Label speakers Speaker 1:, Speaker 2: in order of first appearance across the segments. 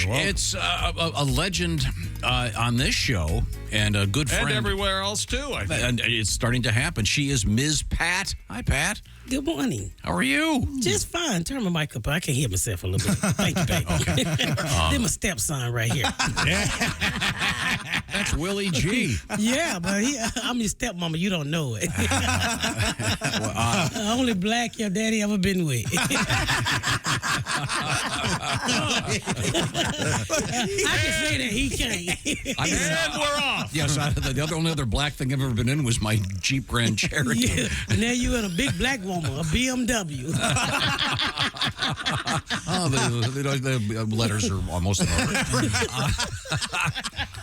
Speaker 1: Rich. It's a legend on this show and a good friend.
Speaker 2: And everywhere else, too, I think.
Speaker 1: And it's starting to happen. She is Ms. Pat. Hi, Pat.
Speaker 3: Good morning.
Speaker 1: How are you?
Speaker 3: Just fine. Turn my mic up. I can hear myself a little bit. Thank you, baby.
Speaker 1: Okay.
Speaker 3: They're my stepson right here.
Speaker 1: That's Willie G.
Speaker 3: Yeah, but I'm your stepmama. You don't know it. Only black your daddy ever been with. I can say that he can't.
Speaker 2: And we're off.
Speaker 1: Yes, the only other black thing I've ever been in was my Jeep Grand Cherokee.
Speaker 3: Yeah. And now you in a big black woman, a BMW.
Speaker 1: The letters are almost in order.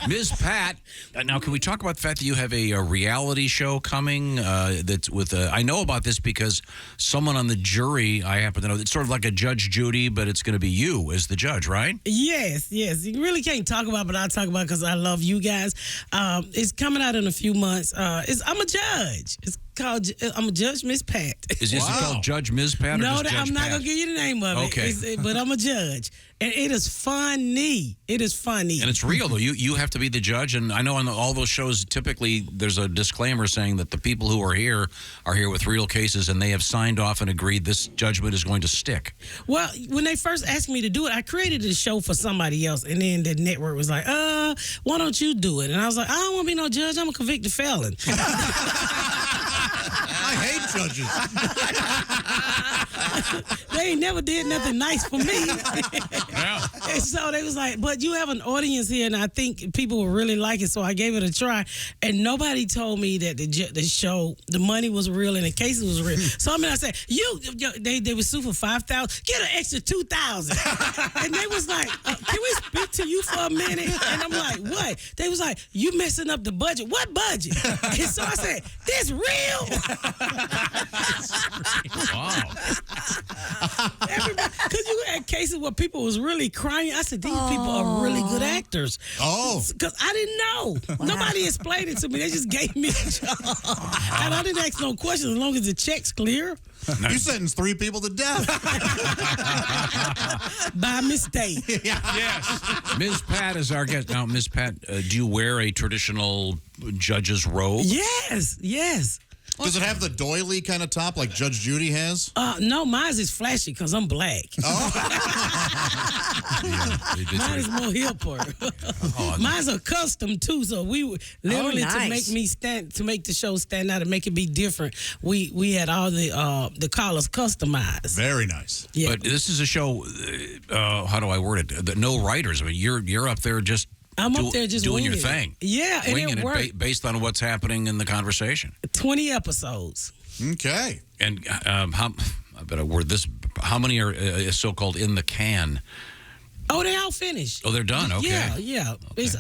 Speaker 1: Ms. Pat, now can we talk about the fact that you have a reality show coming that's with I know about this because someone on the jury, I happen to know, it's sort of like a Judge Judy, but it's going to be you as the judge, right?
Speaker 3: Yes. You really can't talk about it, but I'll talk about it because I love you guys. It's coming out in a few months. I'm a judge. It's called I'm a Judge Miss Pat.
Speaker 1: Is this called Judge Ms. Pat? Or
Speaker 3: No,
Speaker 1: just Judge
Speaker 3: I'm not
Speaker 1: Pat?
Speaker 3: going to give you the name of it.
Speaker 1: Okay.
Speaker 3: But I'm a judge. And it is funny. It is funny.
Speaker 1: And it's real, though. You have to be the judge. And I know on all those shows, typically there's a disclaimer saying that the people who are here with real cases, and they have signed off and agreed this judgment is going to stick.
Speaker 3: Well, when they first asked me to do it, I created a show for somebody else. And then the network was like, why don't you do it? And I was like, I don't want to be no judge. I'm a convicted felon.
Speaker 4: I hate judges.
Speaker 3: They ain't never did nothing nice for me.
Speaker 2: Yeah.
Speaker 3: And so they was like, but you have an audience here, and I think people will really like it. So I gave it a try, and nobody told me that the show, the money was real and the cases was real. So I said, they would sue for $5,000, get an extra $2,000, and they was like, can we speak to you for a minute? And I'm like, what? They was like, you messing up the budget. What budget? And so I said, this real.
Speaker 1: Wow.
Speaker 3: Because you had cases where people was really crying. I said, these people are really good actors.
Speaker 4: Oh.
Speaker 3: Because I didn't know. Nobody explained it to me. They just gave me a job. And I didn't ask no questions as long as the check's clear.
Speaker 4: You sentenced 3 people to death.
Speaker 3: By mistake.
Speaker 2: Yes.
Speaker 1: Ms. Pat is our guest. Now, Ms. Pat, do you wear a traditional judge's robe?
Speaker 3: Yes.
Speaker 4: Does it have the doily kind of top like Judge Judy has?
Speaker 3: No, mine is flashy because I'm black. Mine is more hipper. Mine's a custom too, so we literally to make the show stand out and make it be different. We had all the collars customized.
Speaker 4: Very nice.
Speaker 3: Yeah.
Speaker 1: But this is a show. How do I word it? No writers. I mean, you're up there just.
Speaker 3: I'm up there just
Speaker 1: doing your
Speaker 3: winging
Speaker 1: thing.
Speaker 3: It. Yeah, and
Speaker 1: winging
Speaker 3: it worked.
Speaker 1: Based on what's happening in the conversation.
Speaker 3: 20 episodes.
Speaker 4: Okay.
Speaker 1: And I better word this. How many are so-called in the can?
Speaker 3: Oh, they all finished.
Speaker 1: Oh, they're done. Okay.
Speaker 3: Yeah. Okay. It's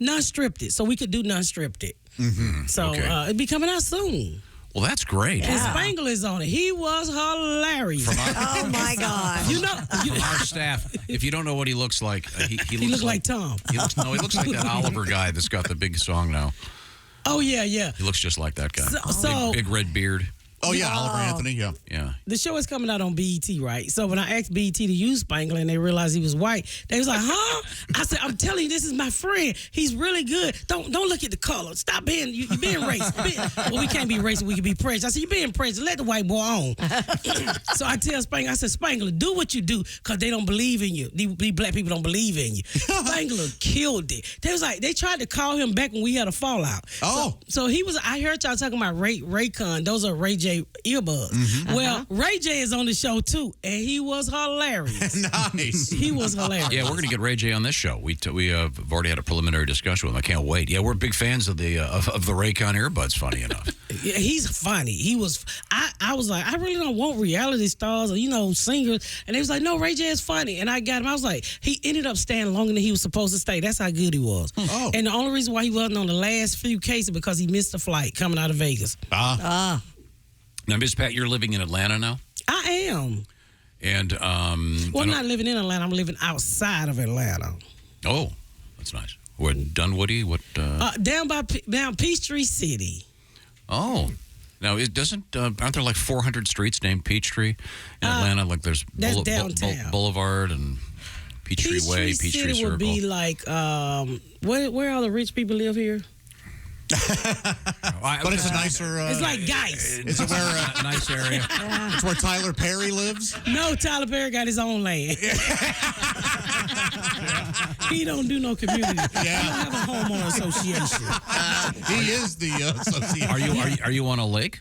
Speaker 3: non-scripted, so we could do non-scripted.
Speaker 1: Mm-hmm.
Speaker 3: So it'll be coming out soon.
Speaker 1: Well, that's great.
Speaker 3: And Spangle is on it. He was hilarious.
Speaker 5: Oh, my God.
Speaker 1: From our staff, if you don't know what he looks like, he
Speaker 3: looks like Tom.
Speaker 1: He looks like that Oliver guy that's got the big song now.
Speaker 3: Oh, yeah.
Speaker 1: He looks just like that guy.
Speaker 3: So
Speaker 1: big red beard.
Speaker 4: Oh, yeah, Oliver Anthony, yeah.
Speaker 3: The show is coming out on BET, right? So when I asked BET to use Spangle and they realized he was white, they was like, huh? I said, I'm telling you, this is my friend. He's really good. Don't look at the color. Stop being, you're being racist. Well, we can't be racist. We can be prejudiced. I said, you're being prejudiced. Let the white boy on. So I tell Spangler, I said, Spangler, do what you do because they don't believe in you. These black people don't believe in you. Spangler killed it. They was like, they tried to call him back when we had a fallout.
Speaker 4: Oh.
Speaker 3: So he was, I heard y'all talking about Raycon. Those are Ray J earbuds. Mm-hmm. Well, Ray J is on the show too, and he was hilarious.
Speaker 4: Nice.
Speaker 3: He was hilarious.
Speaker 1: Yeah, we're going to get Ray J on this show. We've already had a preliminary discussion with him. I can't wait. Yeah, we're big fans of the Raycon earbuds. Funny enough.
Speaker 3: Yeah, he's funny. He was. I was like, I really don't want reality stars or singers, and they was like, no, Ray J is funny, and I got him. I was like, he ended up staying longer than he was supposed to stay. That's how good he was.
Speaker 4: Oh.
Speaker 3: And the only reason why he wasn't on the last few cases because he missed a flight coming out of Vegas.
Speaker 1: Now, Miss Pat, you're living in Atlanta now?
Speaker 3: I am.
Speaker 1: And
Speaker 3: I'm not living in Atlanta. I'm living outside of Atlanta.
Speaker 1: Oh, that's nice. Where, Dunwoody? What?
Speaker 3: Down Peachtree City.
Speaker 1: Oh. Now, aren't there like 400 streets named Peachtree in Atlanta? Like there's
Speaker 3: that's downtown.
Speaker 1: Boulevard and Peachtree Way, Peachtree
Speaker 3: City
Speaker 1: Circle.
Speaker 3: would be like, where all the rich people live here?
Speaker 4: But it's a nicer.
Speaker 3: It's like Geist.
Speaker 4: Is it where?
Speaker 1: a nice area.
Speaker 4: It's where Tyler Perry lives.
Speaker 3: No, Tyler Perry got his own land. He don't do no community. He don't have a homeowner association.
Speaker 4: He is the association.
Speaker 1: Are you on a lake?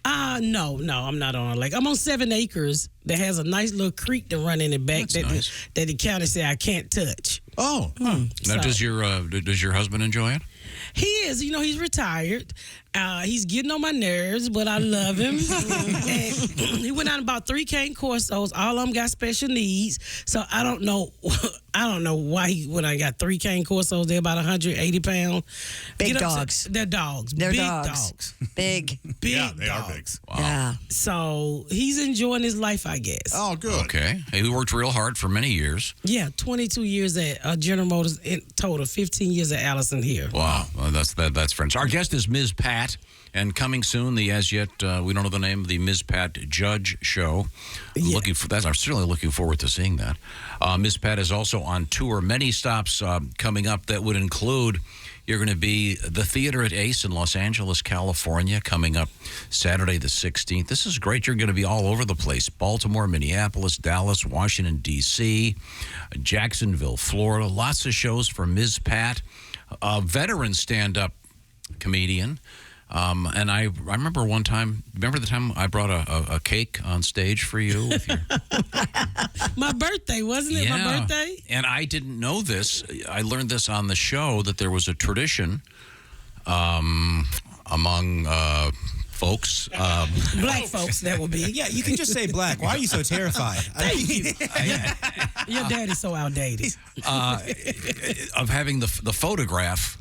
Speaker 3: No, I'm not on a lake. I'm on 7 acres that has a nice little creek to run in the back
Speaker 1: That's
Speaker 3: that the county said I can't touch.
Speaker 4: Oh,
Speaker 1: Now,
Speaker 3: So-
Speaker 1: does your husband enjoy it?
Speaker 3: He is. He's retired. He's getting on my nerves, but I love him. And he went out and bought 3 cane Corsos. All of them got special needs. So I don't know. I don't know why he went out and got 3 cane Corsos. They're about 180 pounds.
Speaker 5: Big dogs.
Speaker 3: They're dogs.
Speaker 5: They're
Speaker 3: big
Speaker 5: dogs. Big.
Speaker 3: Big
Speaker 4: yeah, they
Speaker 3: dogs.
Speaker 4: are big.
Speaker 1: Wow.
Speaker 5: Yeah.
Speaker 3: So he's enjoying his life, I guess.
Speaker 4: Oh, good.
Speaker 1: Okay. Hey, we worked real hard for many years.
Speaker 3: Yeah, 22 years at General Motors in total, 15 years at Allison here.
Speaker 1: Wow. Well, that's friends. Our guest is Ms. Pat, and coming soon, the as yet we don't know the name of the Ms. Pat Judge Show.
Speaker 3: Yeah.
Speaker 1: I'm certainly looking forward to seeing that. Ms. Pat is also on tour. Many stops coming up that would include. You're going to be the Theater at Ace in Los Angeles, California, coming up Saturday the 16th. This is great. You're going to be all over the place. Baltimore, Minneapolis, Dallas, Washington, D.C., Jacksonville, Florida. Lots of shows for Ms. Pat, a veteran stand-up comedian. And I remember one time, remember the time I brought a cake on stage for you? With your,
Speaker 3: My birthday, wasn't it? My birthday?
Speaker 1: And I didn't know this. I learned this on the show that there was a tradition among folks.
Speaker 3: Black folks, that would be.
Speaker 6: Yeah, you can just say black. Why are you so terrified?
Speaker 3: Thank you. Your daddy's so outdated.
Speaker 1: Of having the photograph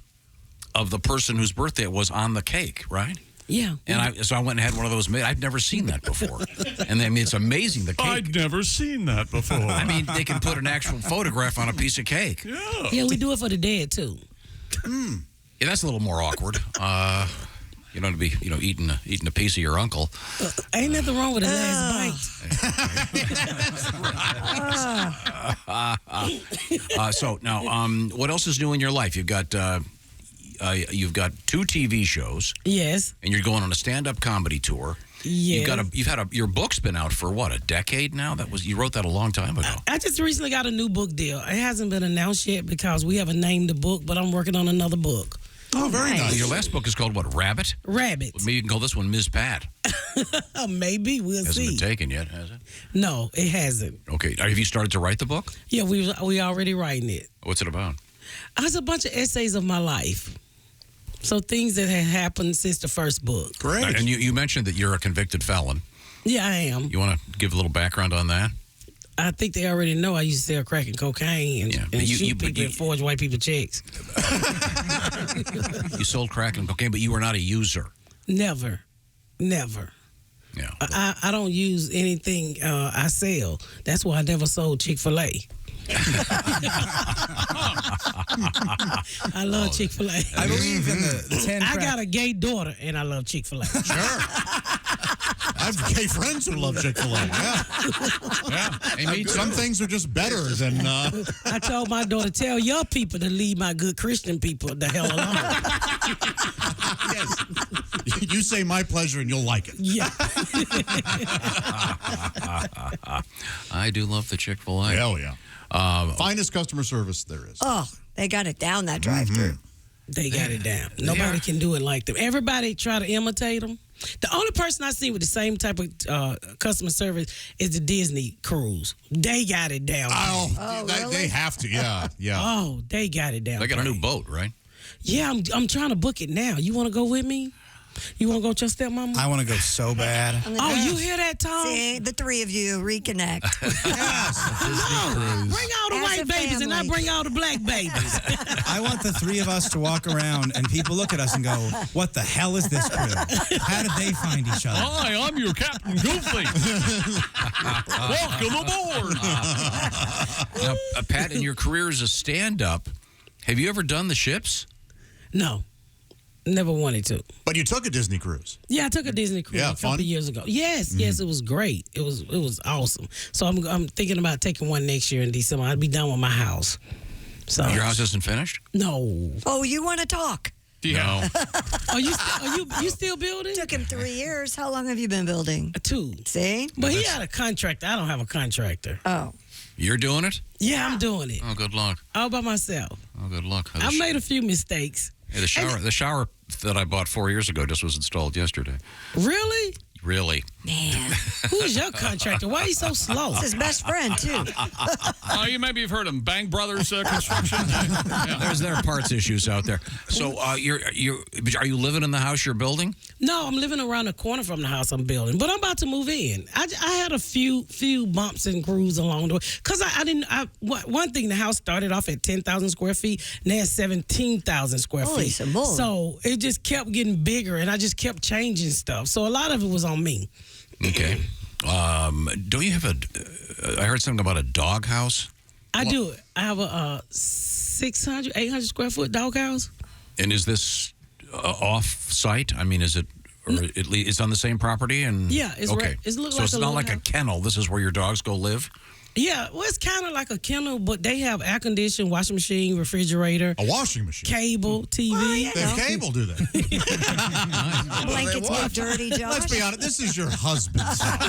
Speaker 1: of the person whose birthday it was on the cake, right?
Speaker 3: Yeah.
Speaker 1: And so I went and had one of those made. I'd never seen that before. And I mean, it's amazing, the cake.
Speaker 2: I'd never seen that before.
Speaker 1: I mean, they can put an actual photograph on a piece of cake.
Speaker 3: Yeah, we do it for the dead, too.
Speaker 1: Yeah, that's a little more awkward. You don't be, eating a piece of your uncle.
Speaker 3: Ain't nothing wrong with the last bite.
Speaker 1: So now, what else is new in your life? You've got 2 TV shows.
Speaker 3: Yes.
Speaker 1: And you're going on a stand-up comedy tour.
Speaker 3: Yes.
Speaker 1: Your book's been out for what, a decade now? You wrote that a long time ago.
Speaker 3: I just recently got a new book deal. It hasn't been announced yet because we haven't named the book, but I'm working on another book.
Speaker 4: Oh, very nice.
Speaker 1: Your last book is called what, Rabbit?
Speaker 3: Rabbits.
Speaker 1: Maybe you can call this one Ms. Pat.
Speaker 3: Maybe. We'll
Speaker 1: Hasn't
Speaker 3: see.
Speaker 1: been taken yet, has it?
Speaker 3: No, it hasn't.
Speaker 1: Okay. Have you started to write the book?
Speaker 3: Yeah, we already writing it.
Speaker 1: What's it about?
Speaker 3: It's a bunch of essays of my life. So things that have happened since the first book.
Speaker 4: Great.
Speaker 1: And you mentioned that you're a convicted felon.
Speaker 3: Yeah, I am.
Speaker 1: You want to give a little background on that?
Speaker 3: I think they already know I used to sell crack and cocaine and shoot people and forge white people checks.
Speaker 1: You sold crack and cocaine, but you were not a user.
Speaker 3: Never.
Speaker 1: Yeah.
Speaker 3: I don't use anything I sell. That's why I never sold Chick-fil-A. I love Chick-fil-A.
Speaker 6: I believe in the 10
Speaker 3: I got a gay daughter, and I love Chick-fil-A.
Speaker 4: Sure. I have gay friends who love Chick-fil-A. Yeah.
Speaker 1: Hey, me too.
Speaker 4: Some things are just better than.
Speaker 3: I told my daughter, tell your people to leave my good Christian people the hell alone.
Speaker 4: Yes. You say my pleasure and you'll like it.
Speaker 3: Yeah.
Speaker 1: I do love the Chick-fil-A.
Speaker 4: Hell yeah. Finest customer service there is.
Speaker 5: Oh, they got it down that drive-through.
Speaker 3: They got it down. Nobody can do it like them. Everybody try to imitate them. The only person I see with the same type of customer service is the Disney cruise. They got it down.
Speaker 4: They have to. Yeah.
Speaker 3: Oh, they got it down.
Speaker 1: They got a new boat, right?
Speaker 3: Yeah, I'm trying to book it now. You want to go with me? You want to go with your stepmama?
Speaker 6: I want to go so bad.
Speaker 3: Oh, you hear that, Tom?
Speaker 5: See, the 3 of you reconnect.
Speaker 3: Bring all the
Speaker 5: As
Speaker 3: white
Speaker 5: a
Speaker 3: babies and I
Speaker 5: family.
Speaker 3: bring all the black babies.
Speaker 6: I want the 3 of us to walk around and people look at us and go, what the hell is this crew? How did they find each other?
Speaker 2: Hi, I'm your Captain Goofy. Welcome aboard.
Speaker 1: Now, Pat, in your career as a stand-up, have you ever done the ships?
Speaker 3: No. Never wanted to.
Speaker 4: But you took a Disney cruise.
Speaker 3: Yeah, I took a Disney cruise
Speaker 4: Yeah,
Speaker 3: a couple
Speaker 4: fun?
Speaker 3: years ago. Yes, yes, it was great. It was awesome. So I'm thinking about taking one next year in December. I'll be done with my house. So
Speaker 1: Your house isn't finished?
Speaker 3: no.
Speaker 5: Oh, you want to talk?
Speaker 1: No.
Speaker 3: Are you still building?
Speaker 5: Took him 3 years. How long have you been building?
Speaker 3: 2.
Speaker 5: See?
Speaker 3: But he had a contractor. I don't have a contractor.
Speaker 5: Oh.
Speaker 1: You're doing it?
Speaker 3: Yeah, I'm doing it
Speaker 1: Oh, good luck.
Speaker 3: all by myself.
Speaker 1: Oh, good luck.
Speaker 3: I made a few mistakes.
Speaker 1: Hey, the shower that I bought 4 years ago just was installed yesterday.
Speaker 3: Really?
Speaker 1: Really?
Speaker 5: Man.
Speaker 3: Who's your contractor? Why are you so slow?
Speaker 5: It's his best friend, too.
Speaker 2: You maybe have heard of Bang Brothers Construction.
Speaker 1: There are parts issues out there. So are you living in the house you're building?
Speaker 3: No, I'm living around the corner from the house I'm building, but I'm about to move in. I had a few bumps and grooves along the way because one thing, the house started off at 10,000 square feet, now it's 17,000 square
Speaker 5: Holy
Speaker 3: feet.
Speaker 5: Simone.
Speaker 3: So it just kept getting bigger, and I just kept changing stuff. So a lot of it was on me.
Speaker 1: Okay. Don't you have I heard something about a dog house?
Speaker 3: I do. I have a 600, 800 square foot dog house.
Speaker 1: And is this off-site? I mean, is it, or it's on the same property? And
Speaker 3: Yeah, it's
Speaker 1: okay.
Speaker 3: right. It looks
Speaker 1: So
Speaker 3: like
Speaker 1: it's
Speaker 3: a
Speaker 1: not
Speaker 3: little
Speaker 1: like a
Speaker 3: house.
Speaker 1: kennel. This is where your dogs go live?
Speaker 3: Yeah, well, it's kind of like a kennel, but they have air conditioning, washing machine, refrigerator,
Speaker 4: A washing machine.
Speaker 3: cable, TV.
Speaker 5: yeah.
Speaker 4: They have cable, do they?
Speaker 5: Blankets get dirty, Josh.
Speaker 4: Let's be honest. This is your husband's house.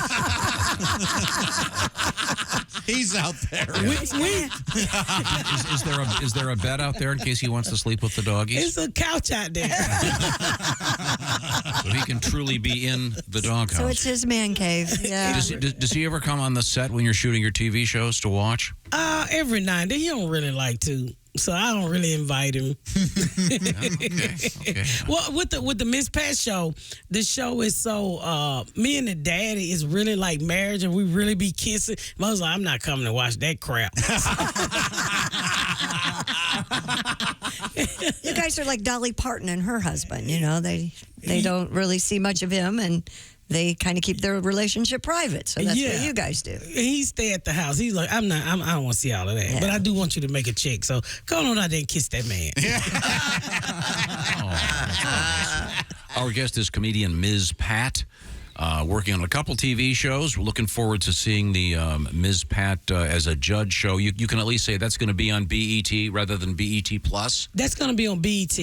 Speaker 4: He's out there.
Speaker 1: Is there a bed out there in case he wants to sleep with the doggies?
Speaker 3: It's a couch out there.
Speaker 1: So he can truly be in the doghouse.
Speaker 5: So it's his man cave. Yeah.
Speaker 1: Does he ever come on the set when you're shooting your TV shows to watch?
Speaker 3: Every night and then. He don't really like to, so I don't really invite him.
Speaker 1: Okay.
Speaker 3: Well, with the Miss Pat show, the show is so me and the daddy is really like marriage, and we really be kissing. I was like, I'm not coming to watch that crap.
Speaker 5: You guys are like Dolly Parton and her husband. You know, they don't really see much of him, and they kind of keep their relationship private. So that's what you guys do.
Speaker 3: He stay at the house. He's like, I don't want to see all of that, but I do want you to make a check. So go on out there and kiss that man.
Speaker 1: Our guest is comedian Ms. Pat, working on a couple TV shows. We're looking forward to seeing the Ms. Pat as a judge show. You can at least say that's going to be on BET rather than BET Plus.
Speaker 3: That's going to be on BET.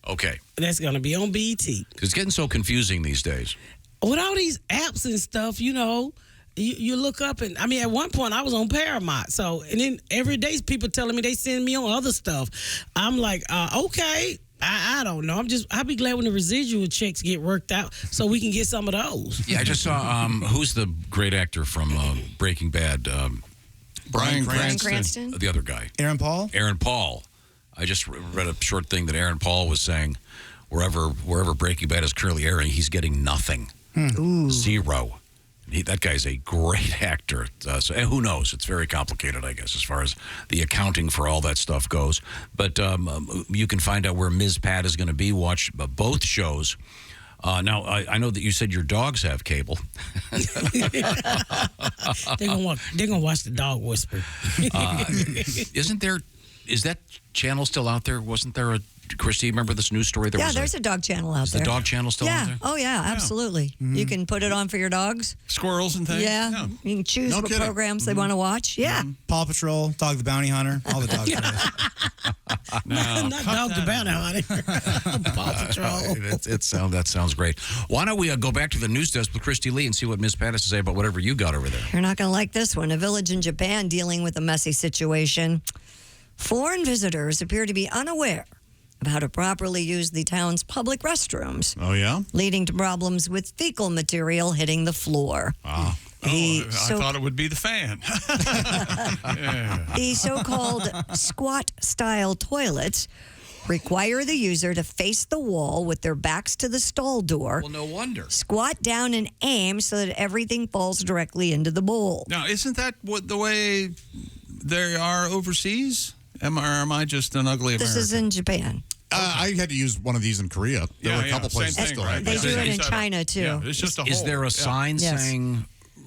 Speaker 1: Okay.
Speaker 3: That's going to be on BET.
Speaker 1: 'Cause it's getting so confusing these days.
Speaker 3: With all these apps and stuff, you know, you look up and, I mean, at one point I was on Paramount. So, and then every day people telling me they send me on other stuff. I'm like, okay, I don't know. I'll be glad when the residual checks get worked out so we can get some of those.
Speaker 1: Yeah, I just saw, who's the great actor from Breaking Bad?
Speaker 2: Bryan
Speaker 5: Bryan
Speaker 2: Cranston.
Speaker 5: Cranston.
Speaker 1: The other guy.
Speaker 6: Aaron Paul?
Speaker 1: Aaron Paul. I just read a short thing that Aaron Paul was saying wherever Breaking Bad is currently airing, he's getting nothing. Zero. That guy's a great actor. And who knows? It's very complicated, I guess, as far as the accounting for all that stuff goes. But you can find out where Ms. Pat is going to be. Watch both shows. Now, I know that you said your dogs have cable.
Speaker 3: They're gonna watch the dog whisper.
Speaker 1: Is that channel still out there? Wasn't there a, Christy, remember this news story?
Speaker 5: There's a dog channel out
Speaker 1: Is
Speaker 5: there.
Speaker 1: the dog channel still out there?
Speaker 5: Oh, yeah, absolutely. You can put it on for your dogs.
Speaker 2: Squirrels and things.
Speaker 5: Yeah. You can choose what
Speaker 4: kidding.
Speaker 5: programs they want to watch. Yeah.
Speaker 6: Paw Patrol, Dog the Bounty Hunter, all the dog shows.
Speaker 3: Not Dog the Bounty Hunter. Paw Patrol.
Speaker 1: That sounds great. Why don't we go back to the news desk with Christy Lee and see what Ms. Pat has to say about whatever you got over there.
Speaker 5: You're not going to like this one. A village in Japan dealing with a messy situation. Foreign visitors appear to be unaware of how to properly use the town's public restrooms,
Speaker 4: Oh, yeah?
Speaker 5: leading to problems with fecal material hitting the floor.
Speaker 4: Ah.
Speaker 5: The
Speaker 2: I thought it would be the fan.
Speaker 5: The so-called squat-style toilets require the user to face the wall with their backs to the stall door,
Speaker 1: Well, no wonder.
Speaker 5: squat down and aim so that everything falls directly into the bowl.
Speaker 2: Now, isn't that the way they are overseas? Am I just an ugly American?
Speaker 5: This is in Japan.
Speaker 4: I had to use one of these in Korea. There were a couple
Speaker 2: same
Speaker 4: places that
Speaker 2: thing,
Speaker 4: still
Speaker 2: right?
Speaker 4: had
Speaker 5: They
Speaker 4: that.
Speaker 5: do it in
Speaker 2: Set up.
Speaker 5: China, too.
Speaker 2: Yeah, it's just a
Speaker 1: Is
Speaker 2: hole.
Speaker 1: there a
Speaker 2: Yeah.
Speaker 1: sign
Speaker 5: Yes.
Speaker 1: saying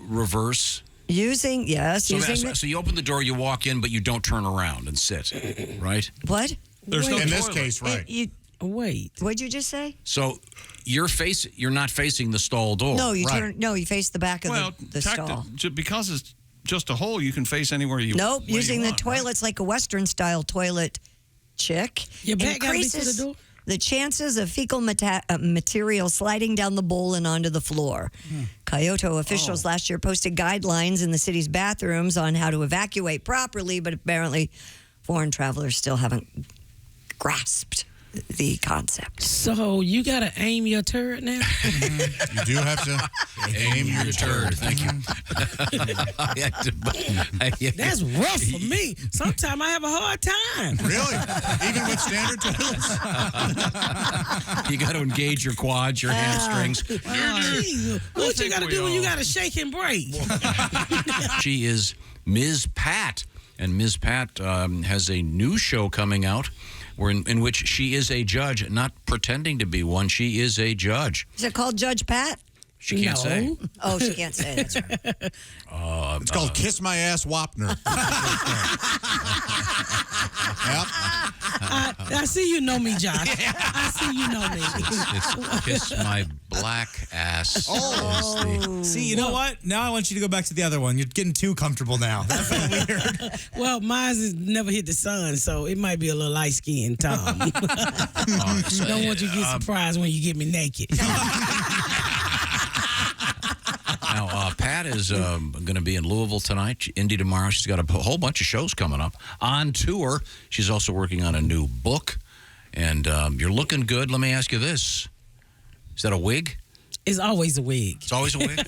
Speaker 1: reverse?
Speaker 5: Using
Speaker 1: So you open the door, you walk in, but you don't turn around and sit, right?
Speaker 5: what?
Speaker 2: There's no
Speaker 4: In this
Speaker 2: toilet.
Speaker 4: case, right.
Speaker 3: Wait.
Speaker 5: What'd you just say?
Speaker 1: So you're not facing the stall door.
Speaker 5: No, you
Speaker 4: Right.
Speaker 5: turn. No, you face the back of the stall.
Speaker 2: Because it's just a hole, you can face anywhere you
Speaker 5: Nope,
Speaker 2: where you
Speaker 5: using the
Speaker 2: want, right?
Speaker 5: toilets like a Western style toilet, chick.
Speaker 3: Your back gotta be to the
Speaker 5: increases
Speaker 3: door?
Speaker 5: the chances of fecal material sliding down the bowl and onto the floor. Kyoto officials last year posted guidelines in the city's bathrooms on how to evacuate properly, but apparently foreign travelers still haven't grasped the concept.
Speaker 3: So you got to aim your turd now?
Speaker 4: You do have to
Speaker 1: Aim your turd. Thank you.
Speaker 3: That's rough for me. Sometimes I have a hard time.
Speaker 4: Really? Even with standard toilets?
Speaker 1: You got to engage your quads, your hamstrings.
Speaker 3: Jeez, what you got to do when you got to shake and break?
Speaker 1: She is Ms. Pat, and Ms. Pat has a new show coming out in which she is a judge, not pretending to be one. She is a judge.
Speaker 5: Is it called Judge Pat?
Speaker 1: She can't say.
Speaker 5: Oh, she can't say. That's right.
Speaker 4: It's called Kiss My Ass Wapner. Yep.
Speaker 3: I see you know me, Josh. I see you know me.
Speaker 1: It's Kiss My Black Ass.
Speaker 6: See, you know what? Now I want you to go back to the other one. You're getting too comfortable now. That felt weird.
Speaker 3: Well, mine has never hit the sun, so it might be a little light-skinned, Tom. Don't want you to get surprised when you get me naked.
Speaker 1: Now, Pat is going to be in Louisville tonight, Indy tomorrow. She's got a whole bunch of shows coming up on tour. She's also working on a new book, and you're looking good. Let me ask you this. Is that a wig?
Speaker 3: It's always a wig.
Speaker 1: It's always a wig?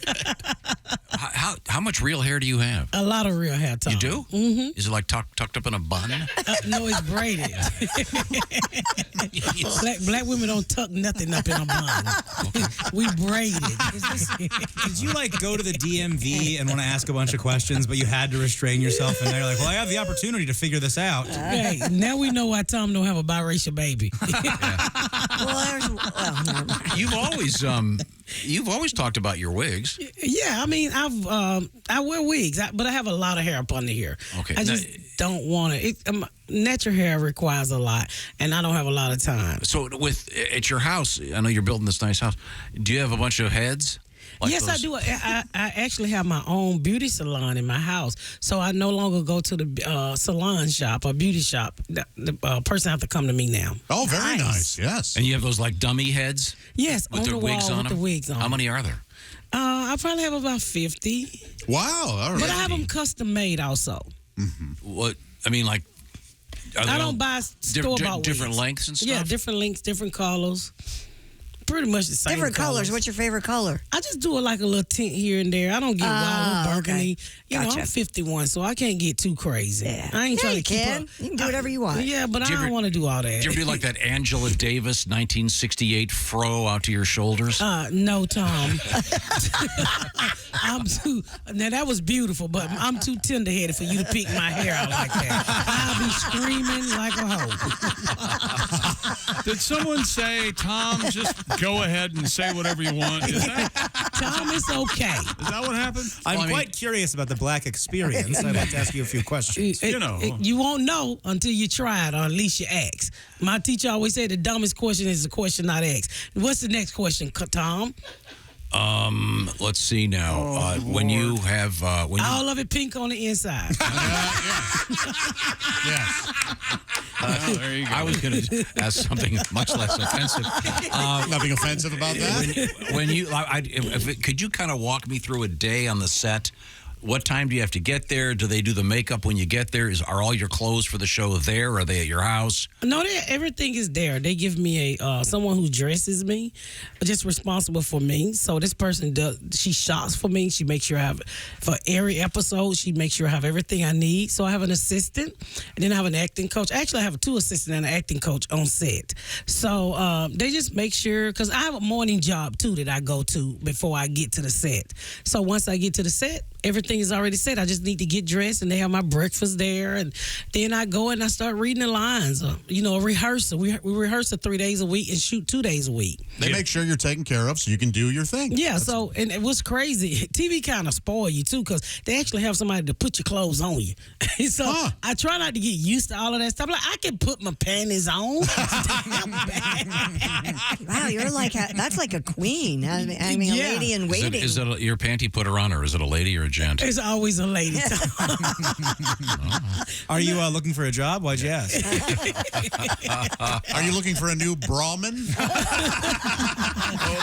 Speaker 1: How much real hair do you have?
Speaker 3: A lot of real hair, Tom.
Speaker 1: You do? Mm-hmm. Is it like tucked up in a bun?
Speaker 3: No, it's braided. Black women don't tuck nothing up in a bun. We braid it.
Speaker 6: Did you go to the DMV and want to ask a bunch of questions, but you had to restrain yourself? And they're like, "Well, I have the opportunity to figure this out."
Speaker 3: Hey, now we know why Tom don't have a biracial baby.
Speaker 1: You've always talked about your wigs.
Speaker 3: Yeah, I mean, I wear wigs, but I have a lot of hair up under here.
Speaker 1: Okay,
Speaker 3: I just don't want it. Natural hair requires a lot, and I don't have a lot of time.
Speaker 1: So, at your house, I know you're building this nice house. Do you have a bunch of heads?
Speaker 3: Yes, I do. I actually have my own beauty salon in my house, so I no longer go to the salon shop or beauty shop. The person have to come to me now.
Speaker 4: Oh, very nice. Yes.
Speaker 1: And you have those dummy heads?
Speaker 3: Yes,
Speaker 1: with
Speaker 3: on
Speaker 1: their
Speaker 3: the
Speaker 1: wigs
Speaker 3: wall
Speaker 1: on
Speaker 3: with
Speaker 1: them?
Speaker 3: the wigs on.
Speaker 1: How many are there?
Speaker 3: I probably have about 50.
Speaker 4: Wow. All right.
Speaker 3: But I have them custom made also.
Speaker 1: What? I mean, are they
Speaker 3: I
Speaker 1: all
Speaker 3: don't buy store-bought
Speaker 1: different
Speaker 3: wigs.
Speaker 1: lengths and stuff?
Speaker 3: Yeah, different lengths, different colors. Pretty much the same.
Speaker 5: Different colors. What's your favorite color?
Speaker 3: I just do a little tint here and there. I don't get wild burgundy.
Speaker 5: Okay.
Speaker 3: You know,
Speaker 5: Gotcha.
Speaker 3: I'm 51, so I can't get too crazy.
Speaker 5: Yeah.
Speaker 3: I ain't trying
Speaker 5: you
Speaker 3: to keep
Speaker 5: can.
Speaker 3: up.
Speaker 5: You can do whatever you want.
Speaker 3: Yeah, but I
Speaker 1: Do you
Speaker 3: don't
Speaker 1: ever-
Speaker 3: want to do all that.
Speaker 1: Do you ever do that Angela Davis 1968 fro out to your shoulders?
Speaker 3: No, Tom. I'm too. Now that was beautiful, but I'm too tender-headed for you to pick my hair out like that. I'll be screaming like a hoe.
Speaker 2: Did someone say, Tom, just go ahead and say whatever you want? Is that
Speaker 3: Tom, it's okay.
Speaker 2: what happened?
Speaker 6: I'm quite curious about the black experience. I'd like to ask you a few questions.
Speaker 3: You won't know until you try it, or at least you ask. My teacher always said the dumbest question is the question not asked. What's the next question, Tom?
Speaker 1: Let's see now. When you have
Speaker 3: All of it pink on the inside.
Speaker 4: Yes.
Speaker 2: There you go.
Speaker 1: I was going to ask something much less offensive.
Speaker 4: Nothing offensive about that.
Speaker 1: Could you kind of walk me through a day on the set? What time do you have to get there? Do they do the makeup when you get there? Are all your clothes for the show there? Or are they at your house?
Speaker 3: No, everything is there. They give me someone who dresses me, just responsible for me. So this person she shops for me. She makes sure I have, for every episode, she makes sure I have everything I need. So I have an assistant, and then I have an acting coach. Actually, I have 2 assistants and an acting coach on set. So they just make sure, because I have a morning job too that I go to before I get to the set. So once I get to the set, everything everything is already set. I just need to get dressed, and they have my breakfast there, and then I go and I start reading the lines. A rehearsal. We rehearse 3 days a week and shoot 2 days a week.
Speaker 4: They make sure you're taken care of so you can do your thing.
Speaker 3: Yeah. So, and it was crazy. TV kind of spoil you too, because they actually have somebody to put your clothes on you. So I try not to get used to all of that stuff. Like, I can put my panties on.
Speaker 5: Wow, you're like that's like a queen. I mean, a lady in waiting.
Speaker 1: Is it your panty putter on, or is it a lady or a gent?
Speaker 3: It's always a lady.
Speaker 6: Are you looking for a job? Why'd you ask?
Speaker 4: Are you looking for a new Brahmin?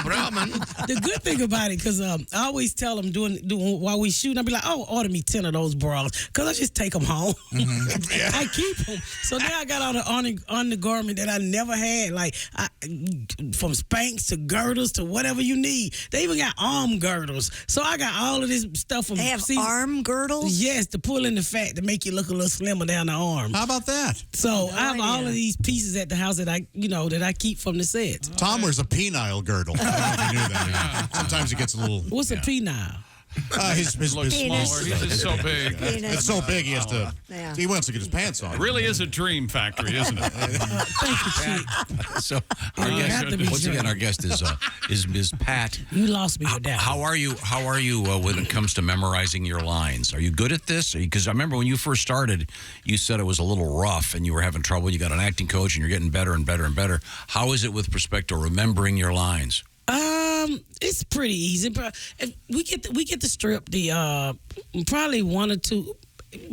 Speaker 1: Brahman.
Speaker 3: The good thing about it, because I always tell them doing while we shoot, I'll be like, oh, order me 10 of those bras, because I just take them home. I keep them. So now I got all the undergarment that I never had, like from Spanx to girdles to whatever you need. They even got arm girdles. So I got all of this stuff from.
Speaker 5: They have arm girdles?
Speaker 3: Yes, to pull in the fat to make you look a little slimmer down the arm.
Speaker 4: How about that?
Speaker 3: So I have all of these pieces at the house that I keep from the set.
Speaker 4: Tom wears a penile girdle. I don't know if you knew that. Sometimes it gets a little.
Speaker 3: What's a penile?
Speaker 4: His
Speaker 2: Looks smaller. He's just so big.
Speaker 4: It's so big he has to.
Speaker 5: Yeah.
Speaker 4: He wants to get his pants on.
Speaker 2: It really is a dream factory, isn't it?
Speaker 3: Thank you, Chick.
Speaker 1: So our
Speaker 3: You have to be
Speaker 1: guest, once
Speaker 3: sure.
Speaker 1: again, our guest is Ms. Pat.
Speaker 3: You lost me with that.
Speaker 1: How are you? When it comes to memorizing your lines? Are you good at this? Because I remember when you first started, you said it was a little rough and you were having trouble. You got an acting coach and you're getting better and better and better. How is it with respect to remembering your lines?
Speaker 3: It's pretty easy. But we get to strip the probably 1 or 2.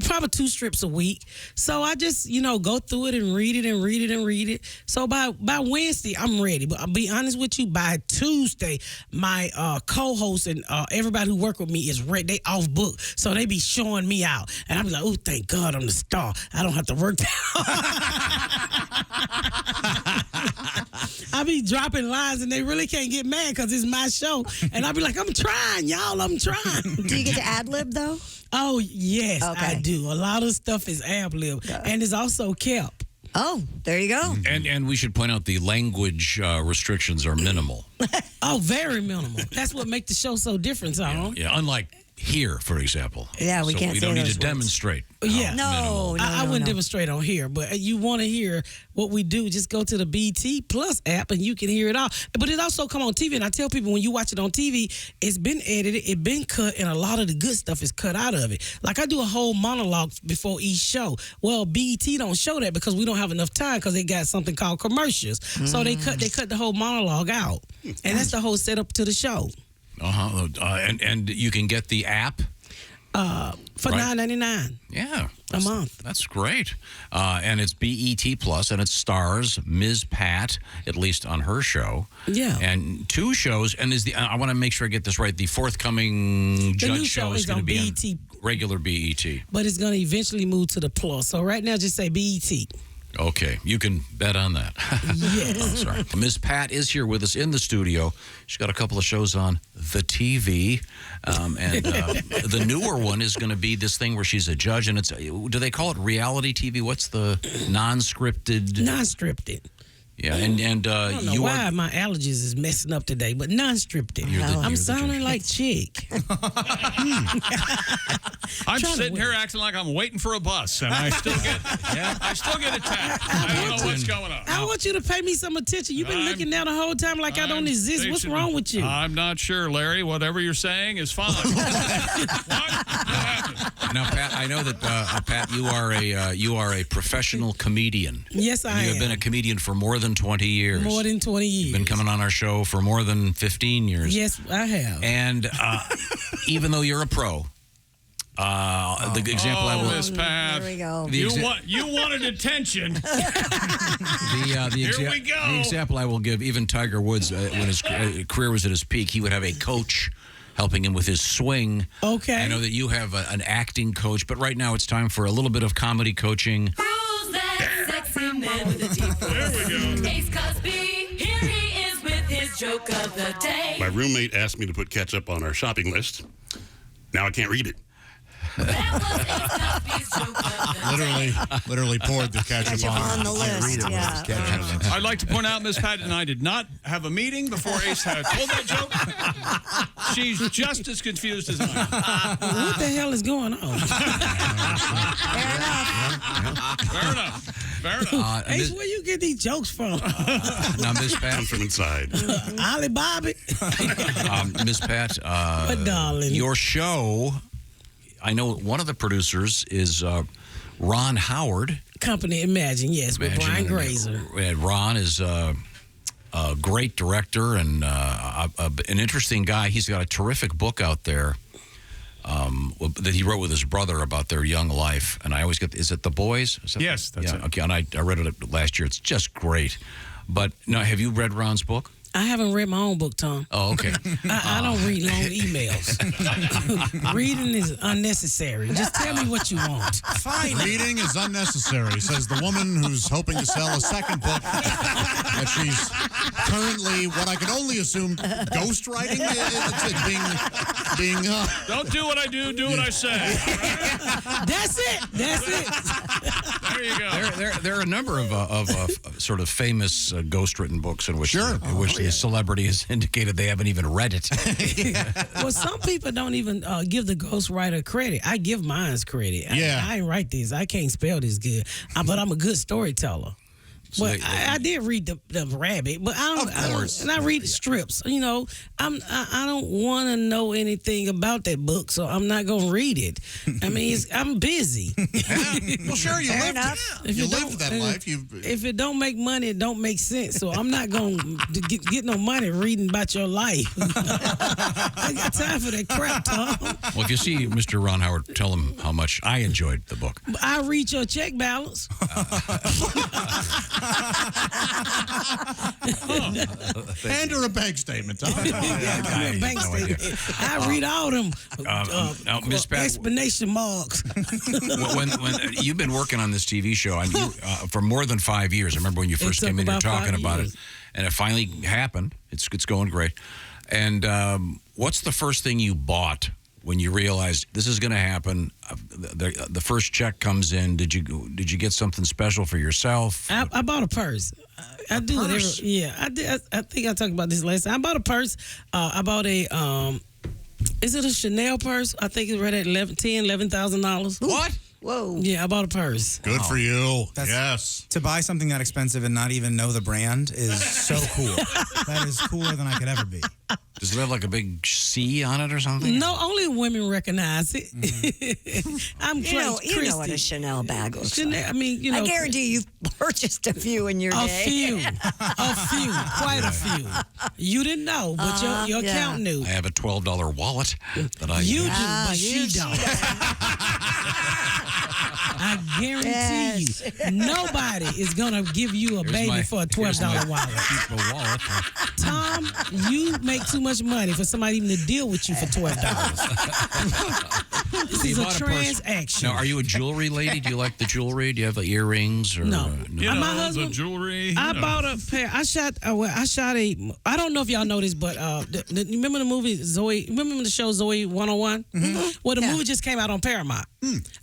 Speaker 3: Probably 2 strips a week. So I just, go through it and read it and read it and read it. So by Wednesday, I'm ready. But I'll be honest with you, by Tuesday, my co-host and everybody who work with me is ready. They off book. So they be showing me out. And I'm like, oh, thank God I'm the star. I don't have to work that hard. I be dropping lines and they really can't get mad because it's my show. And I be like, I'm trying, y'all. I'm trying.
Speaker 5: Do you get to ad-lib, though?
Speaker 3: Oh, yes,
Speaker 5: Okay.
Speaker 3: I do. A lot of stuff is ad-lib, and it's also kept.
Speaker 5: Oh, there you go.
Speaker 1: And we should point out the language restrictions are minimal.
Speaker 3: Oh, very minimal. That's what makes the show so different, Tom.
Speaker 1: Yeah, unlike here, for example.
Speaker 5: Yeah, we
Speaker 1: So
Speaker 5: can't
Speaker 1: we
Speaker 5: say
Speaker 1: don't need
Speaker 5: those
Speaker 1: to
Speaker 5: words.
Speaker 1: demonstrate.
Speaker 3: Yeah.
Speaker 5: No,
Speaker 3: I wouldn't
Speaker 5: no.
Speaker 3: demonstrate on here, but you want to hear what we do, just go to the BT Plus app and you can hear it all. But it also come on TV, and I tell people when you watch it on TV, it's been edited, it's been cut, and a lot of the good stuff is cut out of it. Like I do a whole monologue before each show. Well, BET don't show that because we don't have enough time because they got something called commercials. So they cut the whole monologue out, and that's the whole setup to the show.
Speaker 1: And you can get the app.
Speaker 3: For
Speaker 1: Right.
Speaker 3: $9.99
Speaker 1: Yeah.
Speaker 3: a month.
Speaker 1: That's great. And it's BET Plus, and it stars Ms. Pat, at least on her show.
Speaker 3: Yeah.
Speaker 1: And 2 shows, and I want to make sure I get this right. The forthcoming
Speaker 3: The
Speaker 1: Judge
Speaker 3: new
Speaker 1: show
Speaker 3: show
Speaker 1: is
Speaker 3: is
Speaker 1: going to
Speaker 3: on
Speaker 1: be
Speaker 3: BET.
Speaker 1: on regular BET.
Speaker 3: But it's going to eventually move to the Plus. So right now, just say BET.
Speaker 1: Okay, you can bet on that.
Speaker 3: Yes.
Speaker 1: Oh, sorry. Ms. Pat is here with us in the studio. She's got a couple of shows on the TV, and the newer one is going to be this thing where she's a judge, and do they call it reality TV? What's the non-scripted?
Speaker 3: Non-scripted.
Speaker 1: Yeah, and
Speaker 3: I don't know
Speaker 1: you
Speaker 3: why
Speaker 1: are.
Speaker 3: my allergies is messing up today, but non-scripted. I'm sounding like Chick.
Speaker 2: I'm
Speaker 3: Trying to
Speaker 2: sitting here
Speaker 3: win.
Speaker 2: acting like I'm waiting for a bus, and I still get attacked. I don't know what's going on.
Speaker 3: I want you to pay me some attention. You've been looking down the whole time like I don't exist. What's wrong with you?
Speaker 2: I'm not sure, Larry. Whatever you're saying is fine. What happened?
Speaker 1: Now, Pat, I know that Pat, you are a professional comedian.
Speaker 3: Yes, I
Speaker 1: You
Speaker 3: am.
Speaker 1: have been a comedian for more than 20 years.
Speaker 3: More than 20 years.
Speaker 1: Been coming on our show for more than 15 years.
Speaker 3: Yes, I have.
Speaker 1: And even though you're a pro, the example I will.
Speaker 2: Miss Pat.
Speaker 5: There we go.
Speaker 2: You wanted attention.
Speaker 1: The
Speaker 2: Here we go.
Speaker 1: The example I will give, even Tiger Woods, when his career was at his peak, he would have a coach helping him with his swing.
Speaker 3: Okay.
Speaker 1: I know that you have an acting coach, but right now it's time for a little bit of comedy coaching.
Speaker 7: Who's that sexy man with a deep voice?
Speaker 2: There we go.
Speaker 7: Ace Cosby, here he is with his joke of the day.
Speaker 8: My roommate asked me to put ketchup on our shopping list. Now I can't read it.
Speaker 7: That was Ace Cosby's joke of the
Speaker 4: Literally poured the ketchup
Speaker 5: On the list, yeah.
Speaker 2: I'd like to point out Miss Pat and I did not have a meeting before Ace had told that joke. She's just as confused as I am.
Speaker 3: What the hell is going on?
Speaker 2: Fair enough. Fair enough.
Speaker 3: Ace, where you get these jokes from?
Speaker 1: Now, Miss Pat,
Speaker 4: from inside.
Speaker 3: Ali Bobby?
Speaker 1: Miss Pat,
Speaker 3: But darling.
Speaker 1: your show, I know one of the producers is Ron Howard.
Speaker 3: Company Imagine, yes, with Brian Grazer.
Speaker 1: Ron is a great director and an interesting guy. He's got a terrific book out there that he wrote with his brother about their young life. And I always get, is it The Boys? Is that
Speaker 2: Yes, that's it.
Speaker 1: Okay, and I read it last year. It's just great. But now, have you read Ron's book?
Speaker 3: I haven't read my own book, Tom.
Speaker 1: Oh, okay.
Speaker 3: I don't read long emails. Reading is unnecessary. Just tell me what you want.
Speaker 4: Fine. Reading is unnecessary, says the woman who's hoping to sell a second book that she's currently, what I can only assume, ghostwriting. Being
Speaker 2: Don't do what I do what I say.
Speaker 3: That's it. That's it.
Speaker 2: There you go.
Speaker 1: There are a number of sort of famous ghostwritten books in which, the celebrity has indicated they haven't even read it.
Speaker 3: Well, some people don't even give the ghostwriter credit. I give mine's credit.
Speaker 4: Yeah.
Speaker 3: I ain't write this. I can't spell this good. But I'm a good storyteller.
Speaker 1: So
Speaker 3: But I did read the Rabbit, but I don't. And I read strips. You know, I don't want to know anything about that book, so I'm not gonna read it. I mean, I'm busy.
Speaker 4: well, sure, you lived it.
Speaker 3: If
Speaker 4: You
Speaker 3: it
Speaker 4: lived
Speaker 3: don't-
Speaker 4: that life.
Speaker 3: If it don't make money, it don't make sense. So I'm not gonna get no money reading about your life. I ain't got time for that crap, Tom.
Speaker 1: Well, if you see Mr. Ron Howard, tell him how much I enjoyed the book.
Speaker 3: I read your check balance.
Speaker 4: And or a bank statement, Tom.
Speaker 3: Bank
Speaker 1: no idea.
Speaker 3: statement. I read all them
Speaker 1: now, Miss Pat-
Speaker 3: explanation marks.
Speaker 1: when you've been working on this TV show and for more than 5 years. I remember when you first
Speaker 3: took
Speaker 1: came in here
Speaker 3: about
Speaker 1: talking
Speaker 3: 5
Speaker 1: about it,
Speaker 3: years.
Speaker 1: and it finally happened. It's going great. And what's the first thing you bought when you realized this is going to happen? The first check comes in. Did you get something special for yourself?
Speaker 3: I bought a purse. I do it every, yeah. I did. I think I talked about this last time. I bought a purse. I bought a is it a Chanel purse? I think it's right at $11,000.
Speaker 1: What?
Speaker 5: Whoa.
Speaker 3: Yeah, I bought a purse.
Speaker 4: Good for you.
Speaker 6: That's-
Speaker 4: Yes.
Speaker 6: To buy something that expensive and not even know the brand is so cool. That is cooler than I could ever be.
Speaker 1: Does it have like a big C on it or something?
Speaker 3: No, only women recognize it. I'm
Speaker 5: You know what a
Speaker 3: Christy.
Speaker 5: Chanel bag looks like.
Speaker 3: Chanel, I mean, you know.
Speaker 5: I guarantee you've purchased a few in your
Speaker 3: A
Speaker 5: day.
Speaker 3: few, quite a few. You didn't know, but your
Speaker 5: yeah.
Speaker 3: account knew.
Speaker 1: I have a $12 wallet that I
Speaker 3: You do,
Speaker 5: Ah,
Speaker 3: but
Speaker 5: you
Speaker 3: she don't. I guarantee you, nobody is gonna give you a baby for a $12 wallet.
Speaker 1: keep a wallet.
Speaker 3: Tom, you make too much money for somebody even to deal with you for $12. This is a
Speaker 1: bought a purse.
Speaker 3: transaction.
Speaker 1: Now, are you a jewelry lady? Do you like the jewelry? Do you have the earrings? Or,
Speaker 3: No.
Speaker 2: You
Speaker 3: My
Speaker 2: know,
Speaker 3: husband-
Speaker 2: the jewelry.
Speaker 3: I bought a pair. I shot a. I don't know if y'all know this, but you remember the movie Zoe? Remember the show Zoe 101? Well, the movie just came out on Paramount.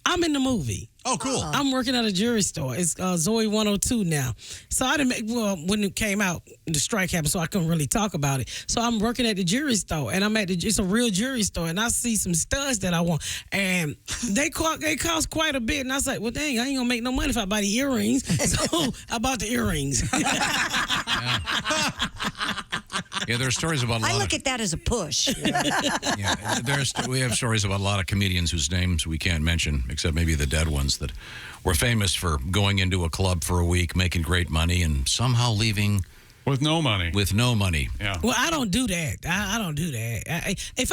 Speaker 3: I'm in the movie.
Speaker 4: Oh, cool.
Speaker 3: I'm working at a jewelry store. It's Zoe 102 now. So I didn't make, when it came out, the strike happened, so I couldn't really talk about it. So I'm working at the jewelry store, and it's a real jewelry store, and I see some studs that I want, and they cost quite a bit, and I was like, well, dang, I ain't gonna make no money if I buy the earrings. So I bought the earrings.
Speaker 1: Yeah, there are stories about a lot
Speaker 5: I
Speaker 1: of...
Speaker 5: look at that as a push.
Speaker 1: Yeah, we have stories about a lot of comedians whose names we can't mention, except maybe the dead ones, that were famous for going into a club for a week, making great money, and somehow leaving
Speaker 2: With no money.
Speaker 1: with no money.
Speaker 2: Yeah.
Speaker 3: Well, I don't do that. I don't do that. If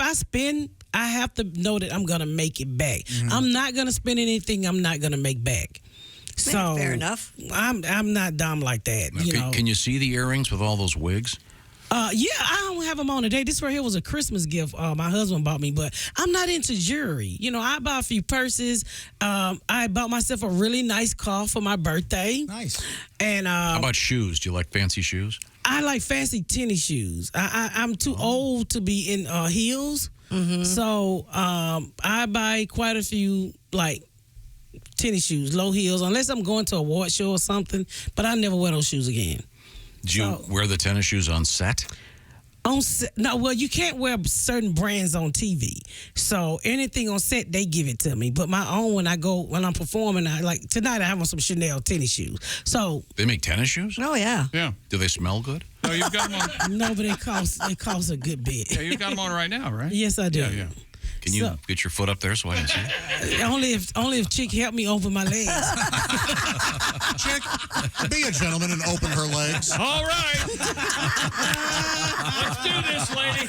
Speaker 3: I spend, I have to know that I'm gonna make it back. I'm not gonna spend anything I'm not gonna make back. So
Speaker 5: Fair enough.
Speaker 3: I'm not dumb like that. You know.
Speaker 1: Can you see the earrings with all those wigs?
Speaker 3: Yeah, I don't have them on today. This right here was a Christmas gift my husband bought me, but I'm not into jewelry. You know, I bought a few purses. I bought myself a really nice car for my birthday.
Speaker 6: Nice.
Speaker 3: And
Speaker 1: How about shoes? Do you like fancy shoes?
Speaker 3: I like fancy tennis shoes. I'm too old to be in heels. So I buy quite a few like tennis shoes, low heels, unless I'm going to a award show or something. But I never wear those shoes again.
Speaker 1: Do you wear the tennis shoes on set?
Speaker 3: No, well, you can't wear certain brands on TV. So anything on set, they give it to me. But my own, when I'm performing, like tonight, I have on some Chanel tennis shoes. So
Speaker 1: They make tennis shoes?
Speaker 5: Oh, yeah.
Speaker 2: Yeah.
Speaker 1: Do they smell good?
Speaker 2: No, you've got them on.
Speaker 3: no, but they cost a good bit.
Speaker 2: Yeah, you've got them on right now, right?
Speaker 3: Yes, I do.
Speaker 2: Yeah, yeah.
Speaker 1: Can you get your foot up there so I can see it?
Speaker 3: Only if Chick help me open my legs.
Speaker 4: Chick, be a gentleman and open her legs.
Speaker 2: All right. Let's do this, lady.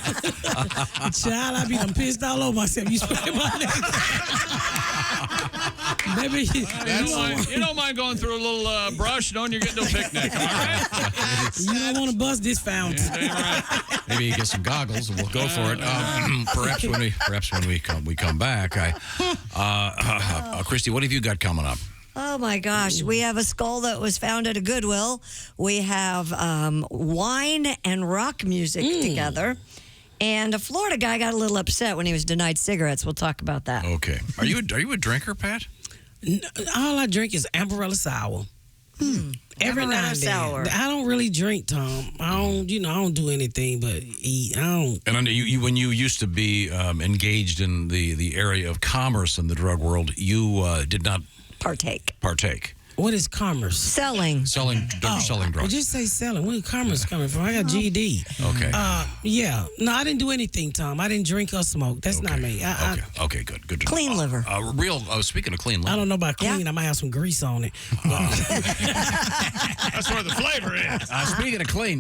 Speaker 3: Child, I be done pissed all over myself. You spray my legs. Baby,
Speaker 2: You don't mind going through a little brush, knowing you're getting to a picnic, all right?
Speaker 3: you don't want to bust this fountain.
Speaker 2: Damn right.
Speaker 1: Maybe you get some goggles and we'll go for it. Perhaps when we come back, Christy, what have you got coming up?
Speaker 5: Oh my gosh, we have a skull that was found at a Goodwill. We have wine and rock music together. And a Florida guy got a little upset when he was denied cigarettes. We'll talk about that.
Speaker 1: Okay. Are you a drinker, Pat?
Speaker 3: All I drink is Amaretto sour. Every now
Speaker 5: Amaretto
Speaker 3: and then.
Speaker 5: sour.
Speaker 3: I don't really drink, Tom. I don't do anything but eat. I don't.
Speaker 1: And I know you when you used to be engaged in the area of commerce in the drug world, you did not partake.
Speaker 3: What is commerce?
Speaker 5: Selling.
Speaker 1: Selling
Speaker 3: Well,
Speaker 1: drugs.
Speaker 3: just say selling. Where commerce coming from? I got GED.
Speaker 1: Okay.
Speaker 3: Yeah. No, I didn't do anything, Tom. I didn't drink or smoke. That's not me.
Speaker 1: Okay, good to know.
Speaker 5: Clean liver.
Speaker 1: Speaking of clean liver.
Speaker 3: I don't know about clean.
Speaker 5: Yeah.
Speaker 3: I might have some grease on it.
Speaker 2: That's where the flavor is.
Speaker 1: Speaking of clean.